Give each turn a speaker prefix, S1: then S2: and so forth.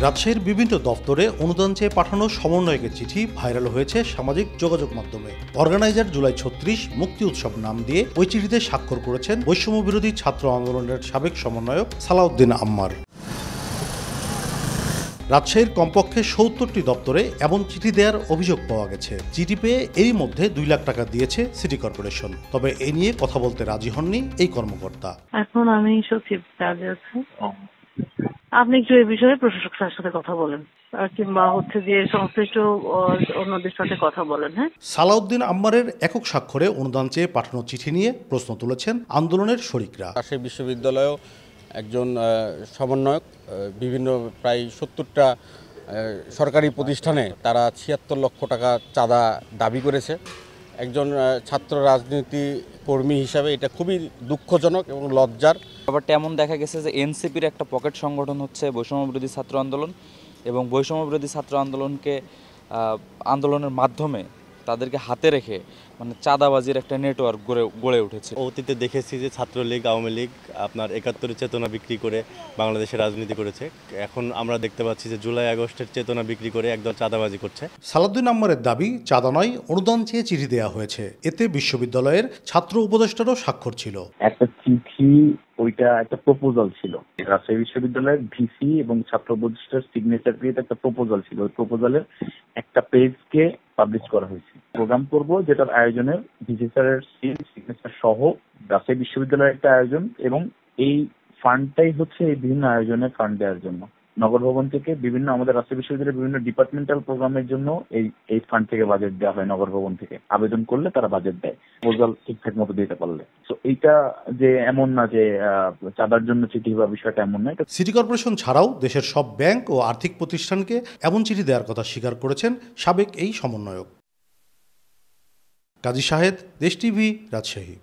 S1: রাজশাহীর বিভিন্ন দপ্তরে অনুদান চেয়ে পাঠানো সমন্বয়কের চিঠি ভাইরাল হয়েছে সামাজিক যোগাযোগ মাধ্যমে। অর্গানাইজার জুলাই ৩৬ মুক্তি উৎসব নাম দিয়ে ওই চিঠিতে স্বাক্ষর করেছেন বৈষম্য বিরোধী ছাত্র আন্দোলনের সাবেক সমন্বয়ক সালাউদ্দিন আম্মার। রাজশাহীর কমপক্ষে ৭০টি দপ্তরে এমন চিঠি দেওয়ার অভিযোগ পাওয়া গেছে। চিঠি পেয়ে এরই মধ্যে ২ লাখ টাকা দিয়েছে সিটি কর্পোরেশন। তবে এ নিয়ে কথা বলতে রাজি হননি এই কর্মকর্তা।
S2: এখন আমি সচিব কাজে আছি, আপনি একটু এই বিষয়ে প্রশাসক স্যারের সাথে কথা বলেন, কিংবা যে সংশ্লিষ্ট অন্যদের সাথে কথা বলেন। হ্যাঁ,
S1: সালাউদ্দিন আম্মারের একক স্বাক্ষরে অনুদান চেয়ে পাঠানো চিঠি নিয়ে প্রশ্ন তুলেছেন আন্দোলনের শরিকরা।
S3: রাজশাহী বিশ্ববিদ্যালয়েও একজন সমন্বয়ক বিভিন্ন প্রায় ৭০টা সরকারি প্রতিষ্ঠানে তারা ৭৬ লক্ষ টাকা চাঁদা দাবি করেছে। একজন ছাত্র রাজনীতি কর্মী হিসাবে এটা খুবই দুঃখজনক এবং লজ্জার।
S4: ব্যাপারটা এমন দেখা গেছে যে এনসিপির একটা পকেট সংগঠন হচ্ছে বৈষম্য বিরোধী ছাত্র আন্দোলন, এবং বৈষম্য বিরোধী ছাত্র আন্দোলনের মাধ্যমে তাদেরকে হাতে রেখে চাঁদাবাজির একটা নেটওয়ার্ক গড়ে উঠেছে।
S5: অতীতে দেখেছি যে ছাত্রলীগ, আওয়ামী লীগ আপনার ৭১-এর চেতনা বিক্রি করে বাংলাদেশে রাজনীতি করেছে। এখন আমরা দেখতে পাচ্ছি যে জুলাই আগস্টের চেতনা বিক্রি করে একদল চাঁদাবাজি করছে।
S1: সালাউদ্দিন আম্মারের দাবি, চাঁদা নয়, অনুদান চেয়ে চিঠি দেওয়া হয়েছে। এতে বিশ্ববিদ্যালয়ের ছাত্র উপদেষ্টারও স্বাক্ষর ছিল।
S6: একটা চিঠি, ওইটা একটা প্রপোজাল ছিল। রাজশাহী বিশ্ববিদ্যালয়ের ভিসি এবং ছাত্র উপদেষ্টার সিগনেচার দিয়ে একটা প্রপোজাল ছিল। ওই প্রপোজালের একটা পেজকে পাবলিশ করা হয়েছে। প্রোগ্রাম করব যেটার আয়োজনে ভিসি স্যারের সিগনেচার সহ রাজশাহী বিশ্ববিদ্যালয়ের একটা আয়োজন, এবং এই ফান্ডটাই হচ্ছে এই বিভিন্ন আয়োজনের ফান্ড দেওয়ার জন্য। নগর ভবন থেকে বিভিন্ন আমাদের রাজশাহী বিশ্ববিদ্যালয়ের বিভিন্ন ডিপার্টমেন্টাল প্রোগ্রামের জন্য এই ফান্ড থেকে বাজেট দেওয়া হয়। নগর ভবন থেকে আবেদন করলে তারা বাজেট দেয়, প্রপোজাল ঠিকঠাক মতো দিতে পারলে। তো এইটা যে এমন না যে চাঁদার জন্য চিঠি বা বিষয়টা এমন না।
S1: সিটি কর্পোরেশন ছাড়াও দেশের সব ব্যাংক ও আর্থিক প্রতিষ্ঠানকে এমন চিঠি দেওয়ার কথা স্বীকার করেছেন সাবেক এই সমন্বয়ক। কাজী শাহেদ, দেশ টিভি, রাজশাহী।